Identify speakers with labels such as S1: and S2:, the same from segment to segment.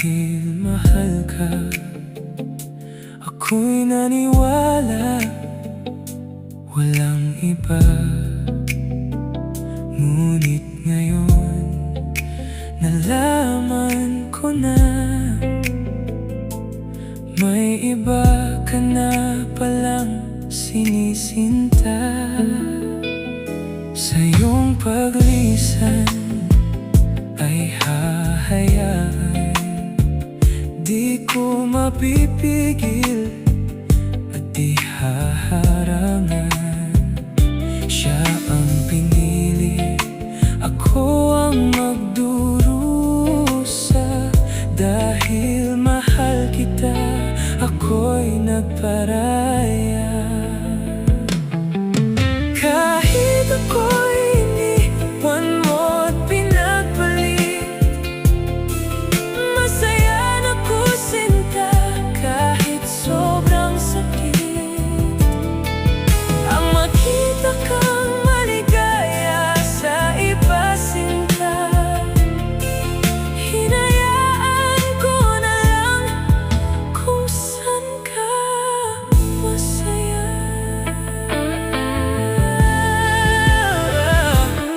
S1: Dahil mahal ka, ako'y naniwala walang iba. Ngunit ngayon nalaman ko na may iba ka na palang sinisinta. Sa iyong paglisan ay hahayaan, di ko mapipigil at di haharangan. Siya ang pinili, ako ang magdurusa. Dahil mahal kita, ako'y nagparaya. Kahit ako'y iniwan mo at pinagpalit, masaya na ko sinta kahit sobrang sakit. Ang makita kang maligaya sa iba sinta, hinayaan ko na lang kung saan ka masaya.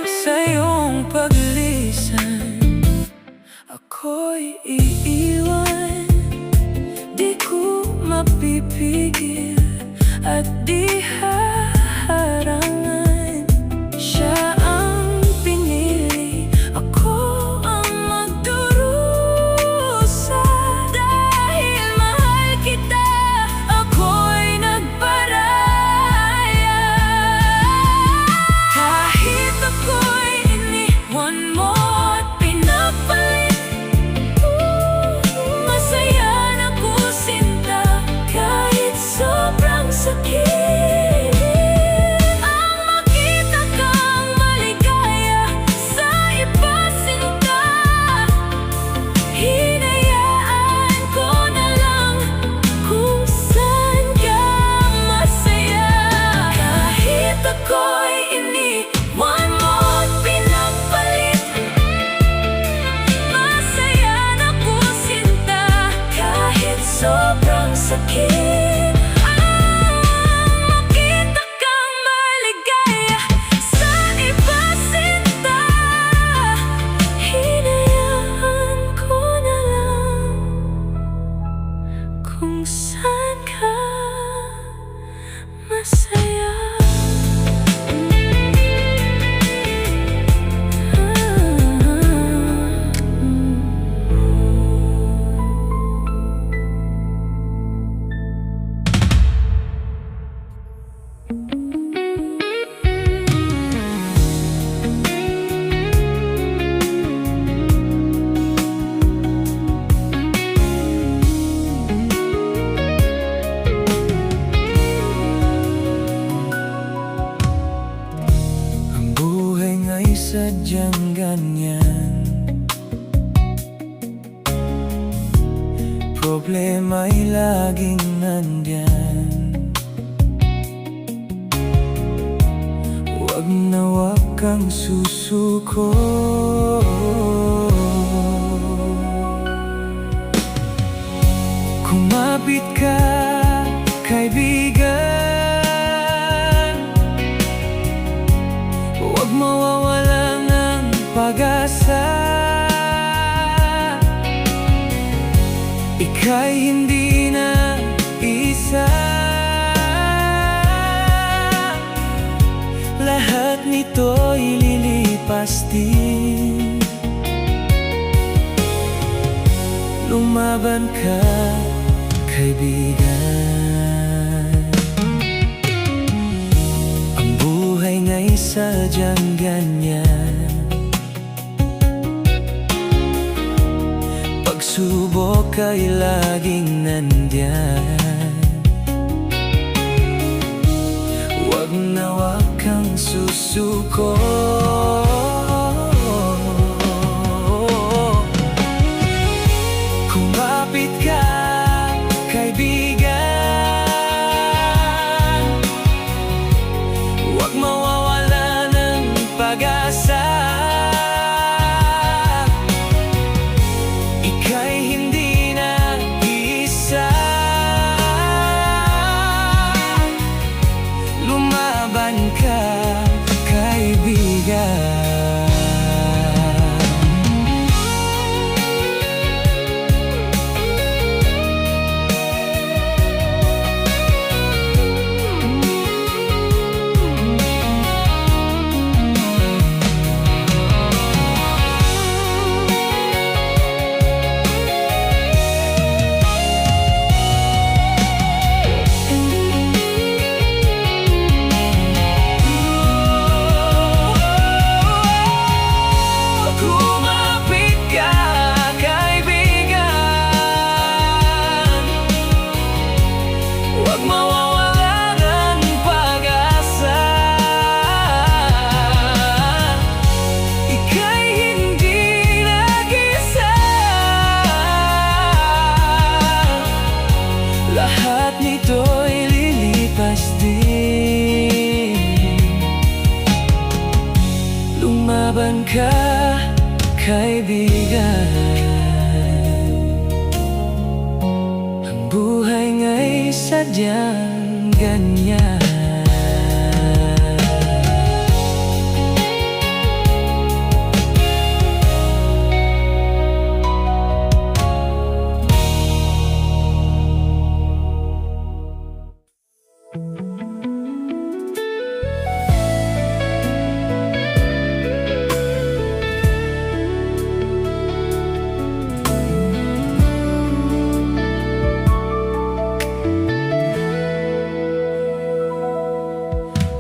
S1: Sa iyong paglisan, ako'y iiwan, di ko mapipigil at di haharangan. Siya ang pinili, ako ang magdurusa. Dahil mahal kita, ako'y nagparaya. Kahit ako'y iniwan mo at pinagpalit, masaya na ko sinta kahit sobrang sakit. Ang makita kang maligaya sa iba sinta, hinayaan ko na lang kung saan ka masaya. Kahit ako'y iniwan mo at pinagpalit, masaya na ko sinta kahit sobrang sakit. Ang makita kang maligaya sa iba sinta, hinayaan ko na lang kung saan ka masaya. Ang buhay nga'y sadyang ganyan, problema'y laging nandyan. Huwag na huwag kang susuko. Kumapit ka, kaibigan, huwag mawawala ng pag-asa. Ika'y hindi na isa, lahat nito'y lilipas din. Lumaban ka, kaibigan. Ang buhay nga'y sadyang ganyan, pagsubok ay laging nandyan. Huwag na huwag kang susuko. Kumapit ka, kaibigan, huwag mawawala ng pag-asa. Ika'y hindi sadyang ganyan.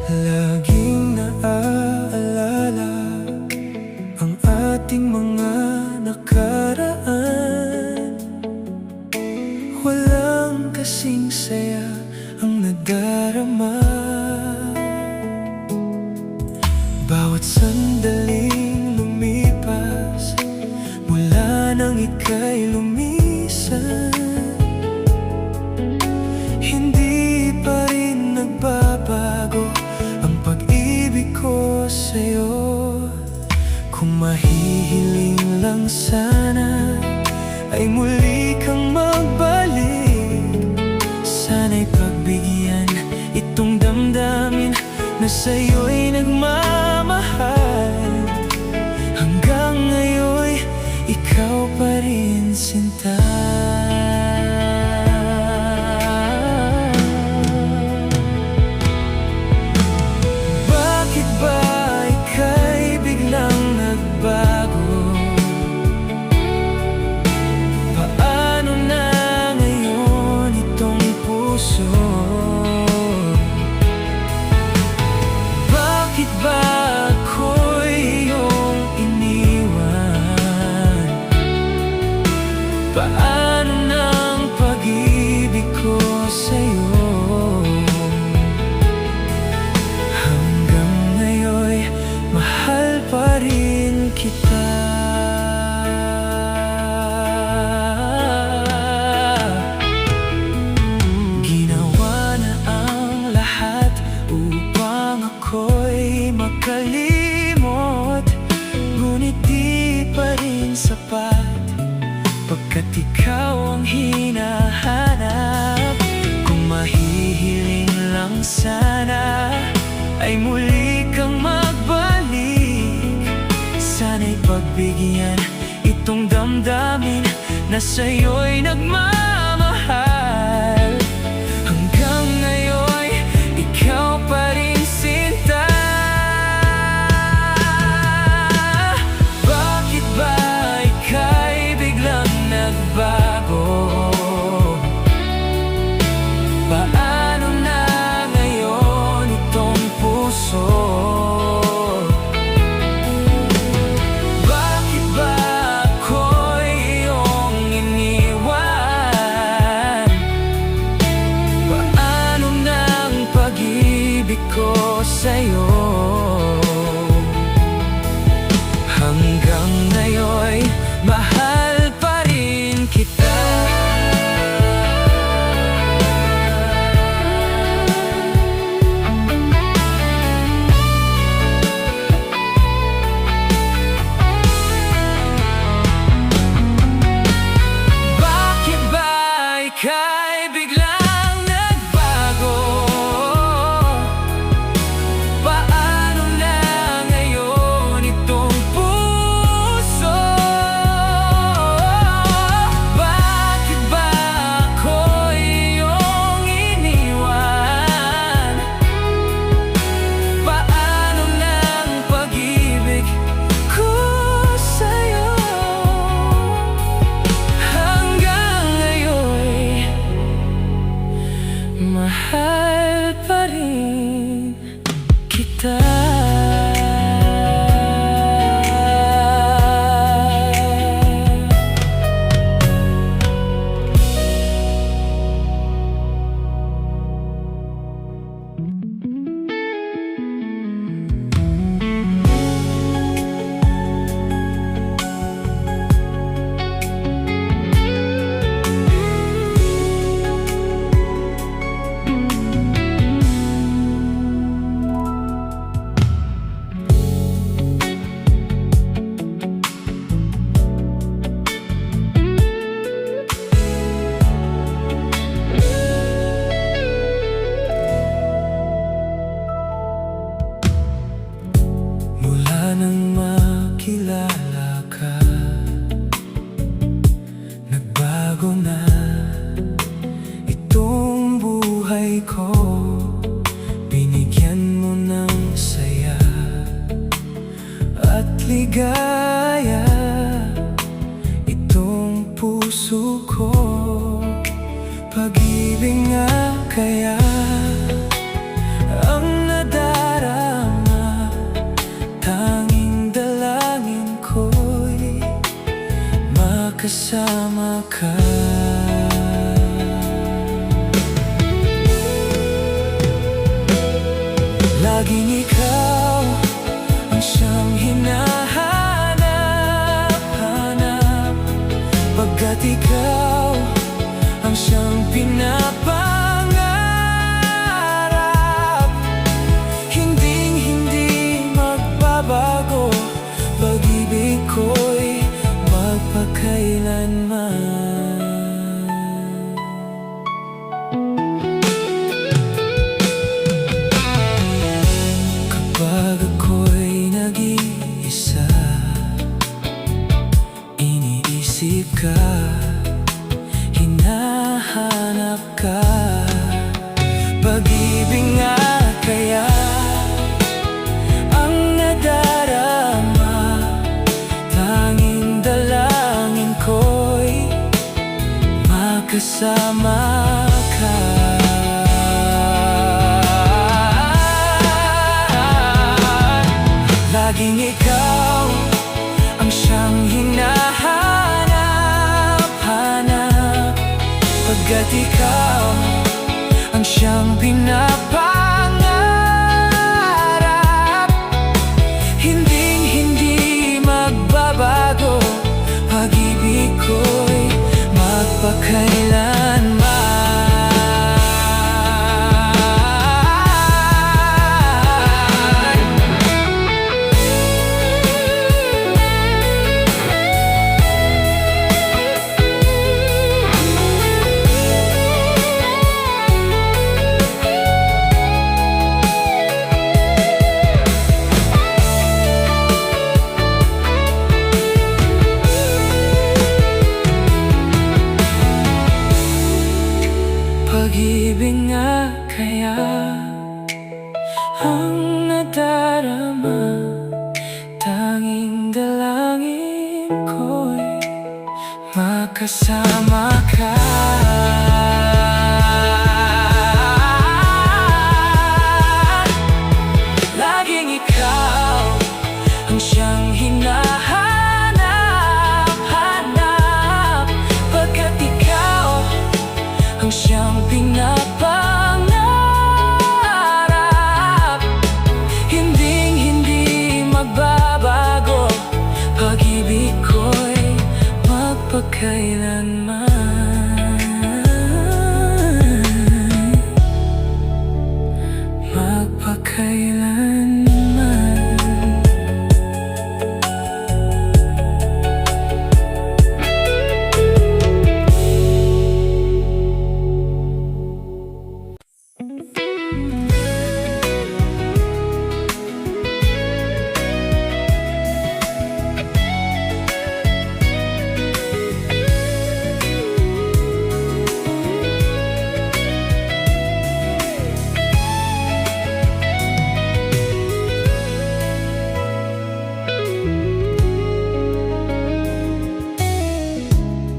S1: Laging naaalala ang ating mga nakaraan. Walang kasing saya ang nadarama. Bawat sandaling lumipas mula nang ika'y lumisan, hindi pa rin nagbabago ang pag-ibig ko sa'yo. Kung mahihiling lang sana ay muli kang magbalik. Sana'y pagbigyan itong damdamin na sa'yo'y nagmamahal. Hanggang ngayon, ikaw pa rin sinta. Bakit ba ika'y biglang nagbago? Paano na ngayon itong puso? Bakit ba ako'y iyong iniwan? Paano ng pag-ibig ko sa'yo? Hanggang ngayon, mahal pa rin kita. Ginawa na ang lahat upang ako'y makalimot, ngunit di pa rin sapat, pagkat ikaw ang hinahanap. Kung mahihiling lang sana ay muli kang magbalik. Sana'y pagbigyan itong damdamin na sa'yo'y nagmamahal. Hanggang ngayon, ikaw pa rin sinta. Bakit ba ika'y biglang nagbago? Paano na ngayon itong puso? Bakit ba ako'y iyong iniwan? Paano na ang pag-ibig ko sa'yo? Hanggang ngayon, mahal pa rin kita. Bakit ba ika'y biglang nagbago? Paano na ngayon itong puso? Bakit ba ako'y iyong iniwan? Paano na ang pag-ibig ko sa'yo? Hanggang ngayon, makasama ka. Laging ikaw ang siyang hinahanap-hanap, pagkat ikaw ang siyang pinapangarap. Hinding-hindi magbabago, pag-ibig ko'y magpakailanman. Kapag ako'y nag-iisa, iniisip ka, hinahanap ka. Pag-ibig nga kaya ang nadarama, tanging dalangin ko'y makasama ka. Laging ikaw ang siyang hinahanap-hanap, pagkat ikaw ang siyang pinapangarap. Hinding-hindi magbabago, pag-ibig ko'y magpakailanman. Pag-ibig nga kaya ang nadarama, tanging dalangin ko'y makasama ka. Laging ikaw ang siyang hinahanap-hanap, pagkat ikaw ang siyang pinapangarap. Hinding-hindi magbabago, pag-ibig ko'y magpakailanman. Magpakailanman.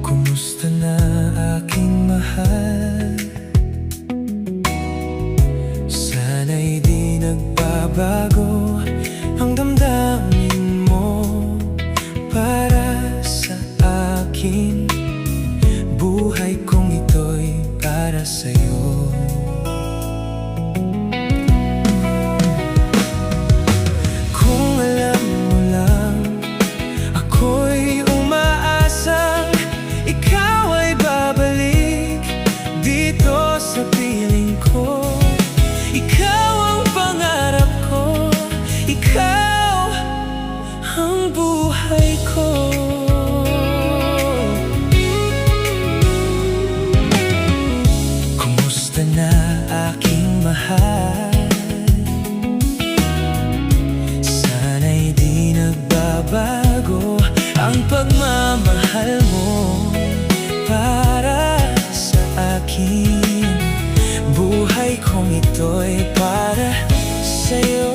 S1: Kumusta na aking mahal? Sana'y di nagbabago ang damdamin mo para sa akin. Buhay kong ito'y para sa'yo. Kung alam mo lang, ako'y umaasang ikaw ay babalik dito sa piling ko. Ikaw ang pangarap ko, ikaw ang buhay ko. Kumusta na aking mahal? Sana'y di nagbabago ang pagmamahal mo para sa akin. Buhay kong ito'y para sa'yo.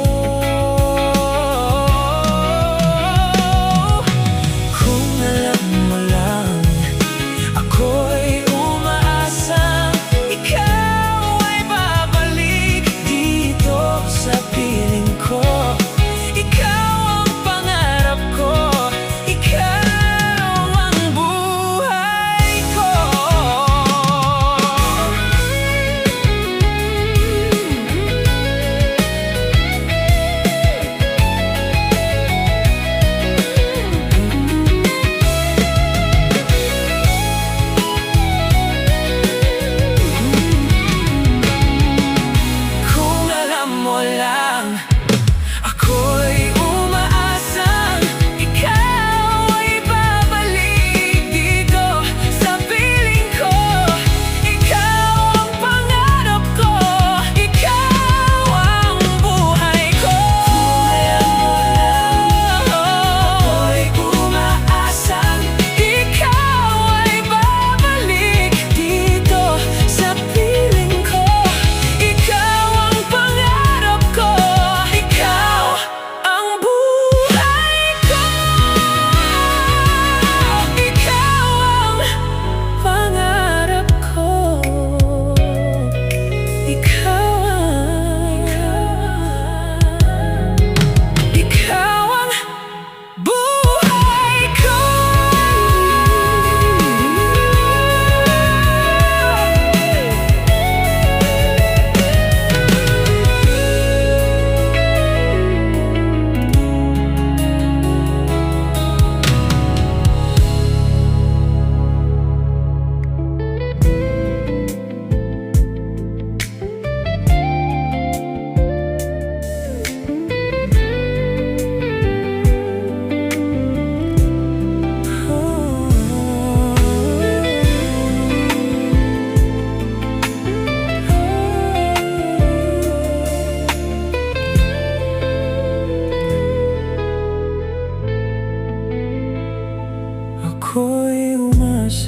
S1: Kung alam mo lang, ako'y umaasa, ikaw ay babalik dito sa piling ko. Ikaw ang pangarap ko, ikaw ang buhay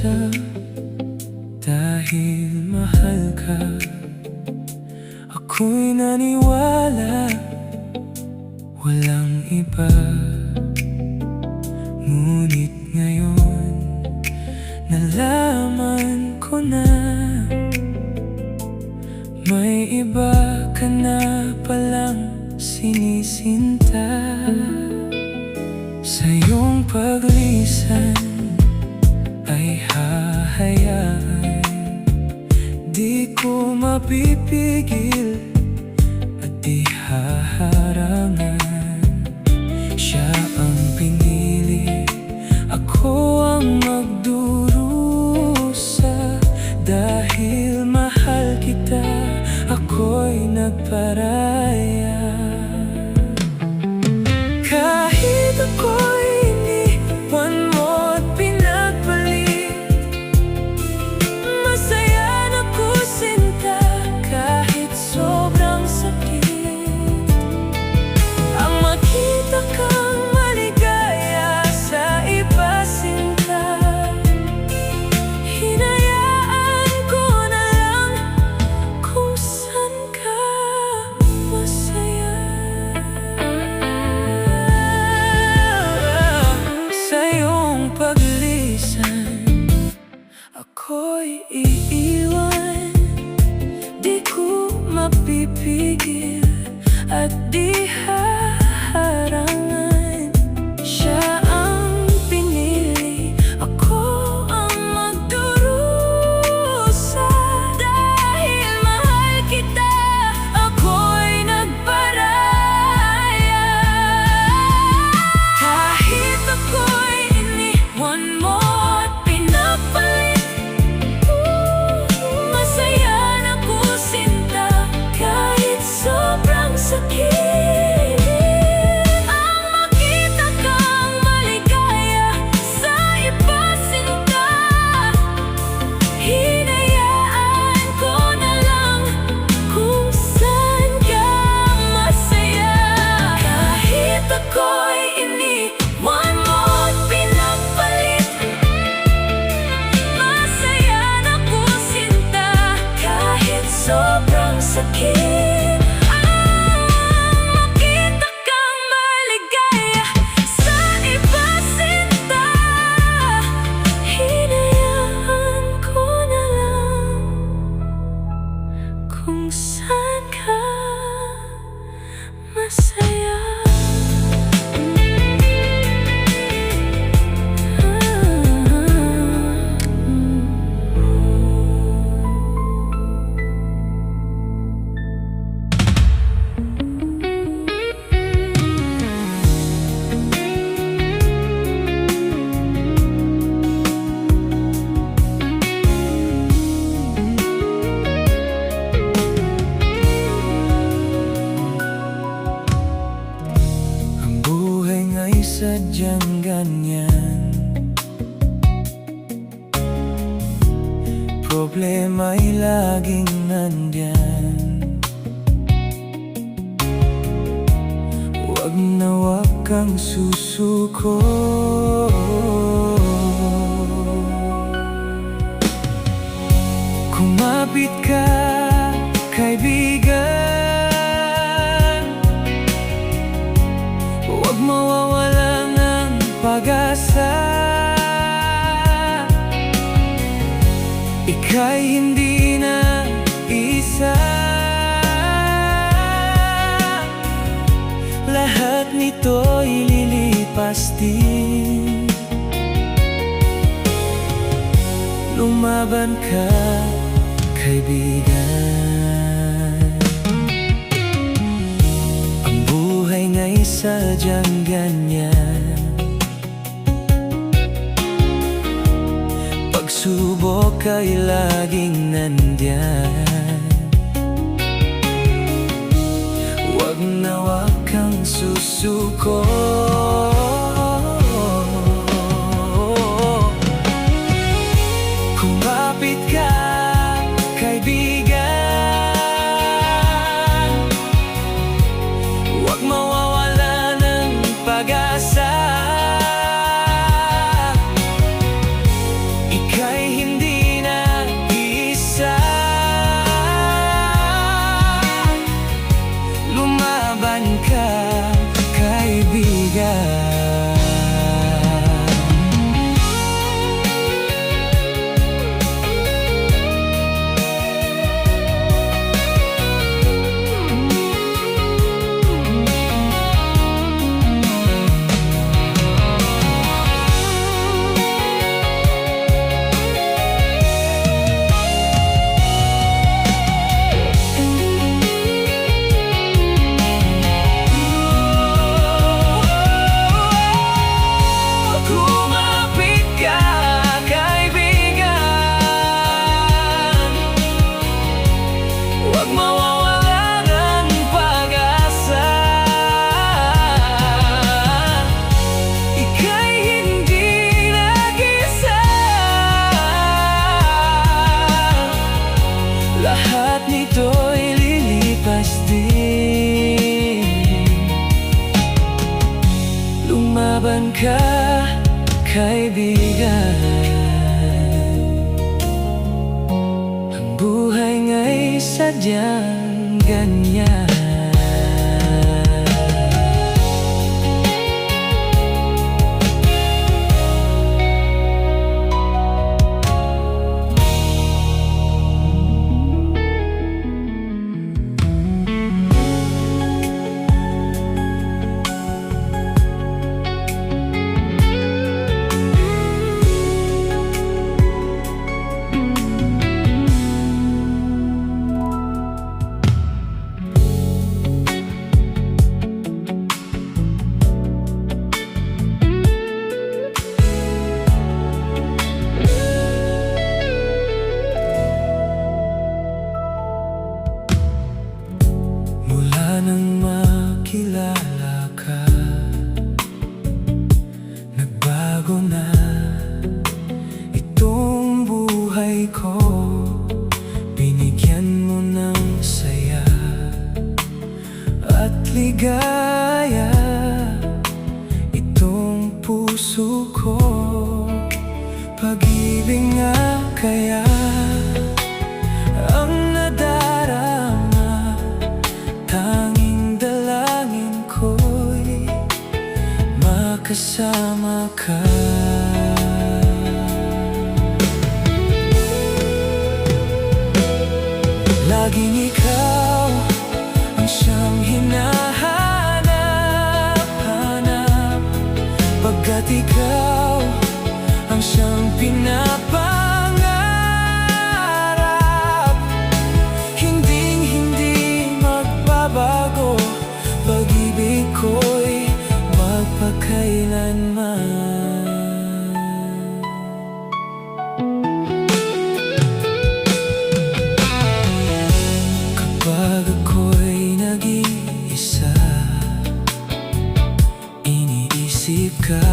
S1: isa dahil mahal ka. Ako'y naniwala walang iba. Ngunit ngayon nalaman ko na may iba ka na palang sinisinta. Sa iyong paglisan ay hahayaan, di ko mapipigil at di haharangan. Siya ang pinili, ako ang magdurusa. Dahil mahal kita, ako'y nagparaya. Kahit ako'y iniwan mo at pinagpalit, masaya na ko sinta kahit sobrang sakit. Ang makita kang maligaya sa iba sinta, hinayaan ko na lang kung saan ka masaya. Sa iyong paglisan, ako'y iiwan, di ko mapipigil at di haharangan. Siya ang pinili, ako ang magdurusa. Dahil mahal kita, ako'y nagparaya. Kahit ako'y iniwan mo at pinagpalit, masaya na ko sinta kahit sobrang sakit. Ang makita kang maligaya sa iba sinta, hinayaan ko na lang kung saan ka masaya. Kahit ako'y iniwan mo at pinagpalit, masaya na ko sinta kahit sobrang sakit. Ang makita kang maligaya sa iba sinta, hinayaan ko na lang kung saan ka masaya. Ang buhay nga'y sadyang ganyan, problema'y laging nandyan. Huwag na huwag kang susuko. Kumapit ka, kaibigan, huwag mawawala ng pag-asa. Ika'y hindi na isa, lahat nito'y lilipas din. Lumaban ka, kaibigan. Ang buhay nga'y sadyang ganyan, pagsubok ay laging nandyan. Huwag na huwag kang susuko. Kumapit ka, kaibigan, huwag mawawala ng pag-asa. Ika'y sadyang ganyan. Nang makilala ka, nagbago na itong buhay ko. Binigyan mo ng saya at ligaya itong puso ko. Pag-ibig nga kaya ang nadarama, tanging dalangin ko'y makasama ka. Laging ikaw ang siyang hinahanap-hanap, pagkat ikaw ang siyang pinapangarap. Hinding-hindi magbabago, pag-ibig ko'y magpakailanman. Kapag ako'y nag-iisa, iniisip ka,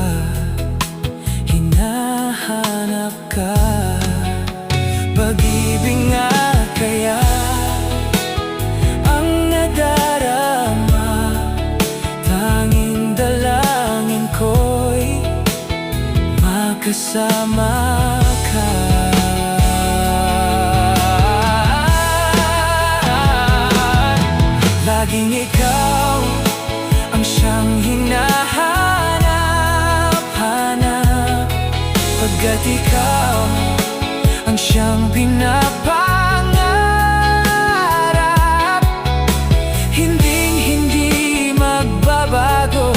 S1: hinahanap ka. Pag-ibig nga kaya ang nadarama, tanging dalangin ko'y makasama ka. Laging ikaw ang siyang hinahanap-hanap, pagkat ikaw ang siyang pinapangarap. Hinding-hindi magbabago,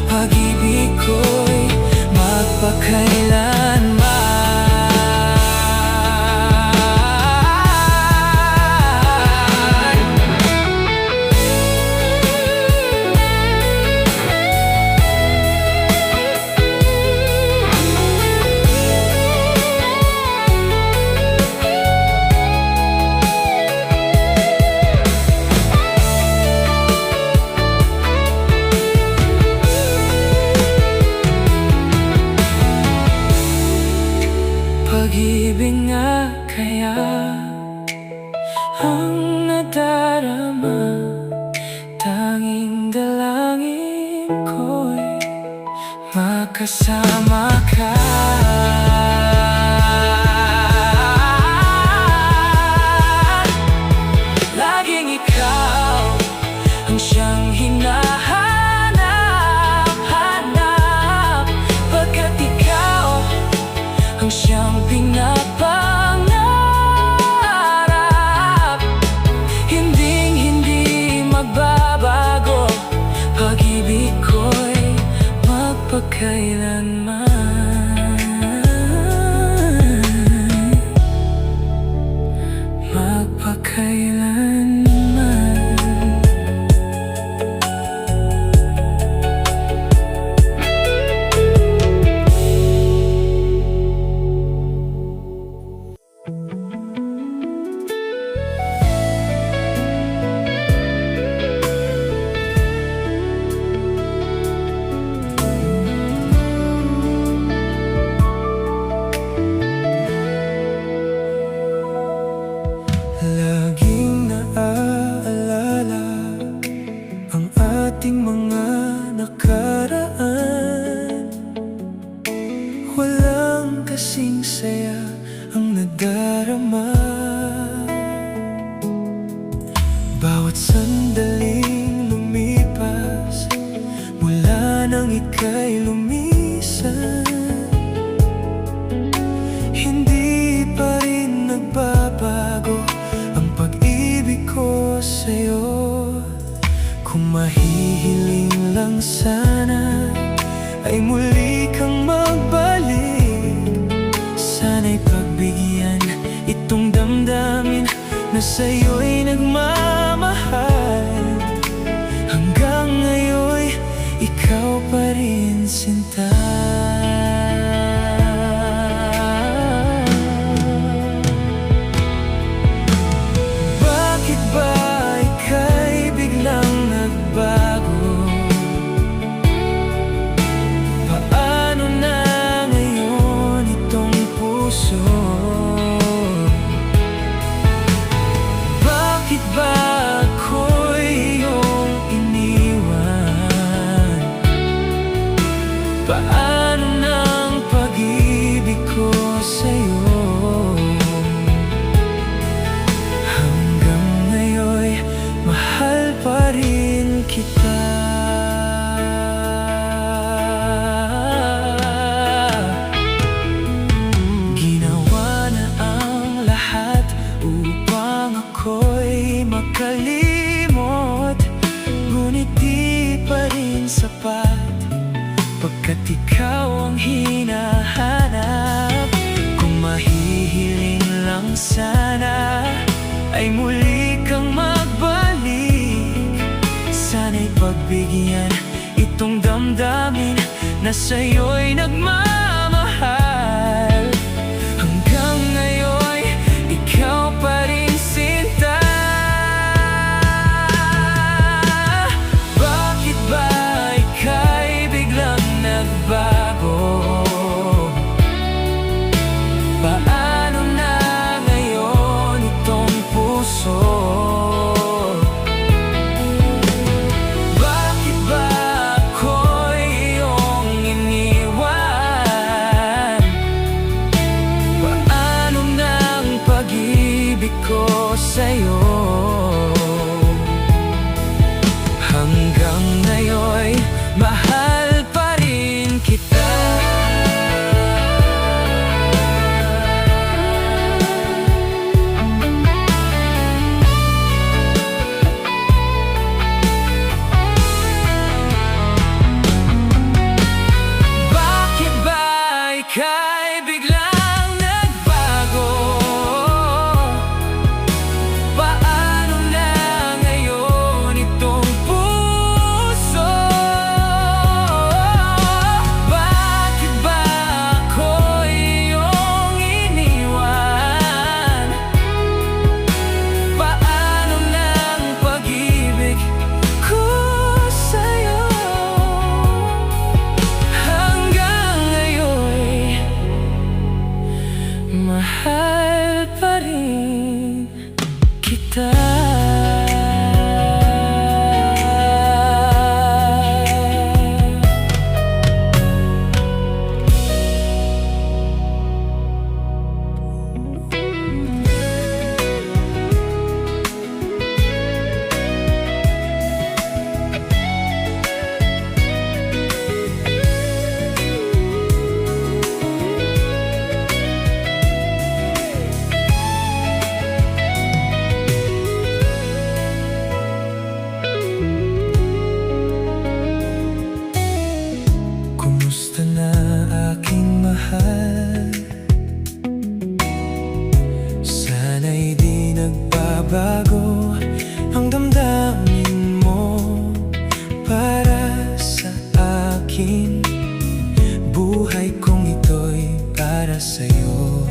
S1: pag-ibig ko'y magpakailanman. Pag-ibig nga kaya ang nadarama, tanging dalangin ko'y makasama ka. Laging ikaw ang siyang hinahanap-hanap, pagkat ikaw ang siyang pinapangarap. Hinding-hindi magbabago, pag-ibig ko'y magpakailanman. Magpakailanman. Laging naaalala ang ating mga nakaraan. Walang kasing saya ang nadarama. sandaling lumipas mula nang ika'y lumisan, hindi pa rin nagbabago ang pag-ibig ko sa'yo. Kung mahihiling lang sana ay muli kang magbalik, sana'y pagbigyan itong damdamin na sa'yo'y nagmamahal. Hanggang ngayon'y ikaw pa rin, sinta. Bakit ba ika'y biglang nagbago? Paano na ngayon itong puso? Bakit ba ako'y iyong iniwan? Paano ng pag-ibig ko sa'yo? Hanggang ngayon'y mahal pa rin kita. Ginawa na ang lahat upang ako'y makalimot, ngunit di pa rin sapat, pagkat ikaw ang hinahanap. Kung mahihiling lang sana ay muli kang magbalik, sana'y pagbigyan itong damdamin na sa'yo'y nagmamahal. Hanggang ngayon'y ikaw pa rin, sinta. Bakit ba ika'y biglang nagbago? Paano na ngayon itong puso? Bakit ba ako'y iyong iniwan? Paano na ang pag-ibig ko sa'yo? Hanggang ngayon'y mahal pa rin kita. Bakit ba ika'y biglang nagbago? Paano na ngayon itong puso? Bakit ba ako'y iyong iniwan? Paano na ang pag-ibig ko sa'yo? Hanggang ngayon'y mahal pa rin kita. Kumusta na aking mahal? Sana'y di nagbabago ang damdamin mo para sa akin. Buhay kong ito'y para sa'yo.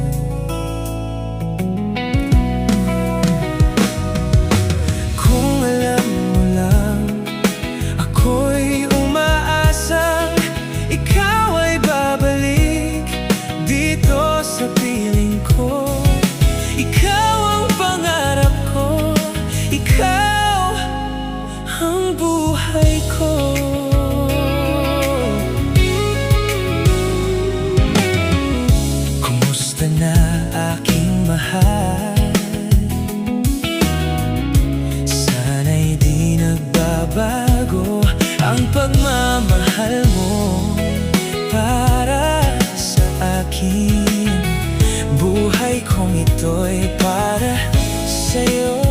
S1: Kung alam mo lang, ako'y umaasang ikaw ay babalik dito sa piling ko. Ikaw ang pangarap ko, ikaw ang buhay ko. Kumusta na aking mahal? Sana'y magbabago ang pagmamahal mo para sa akin. Buhay kong ito'y para sa'yo.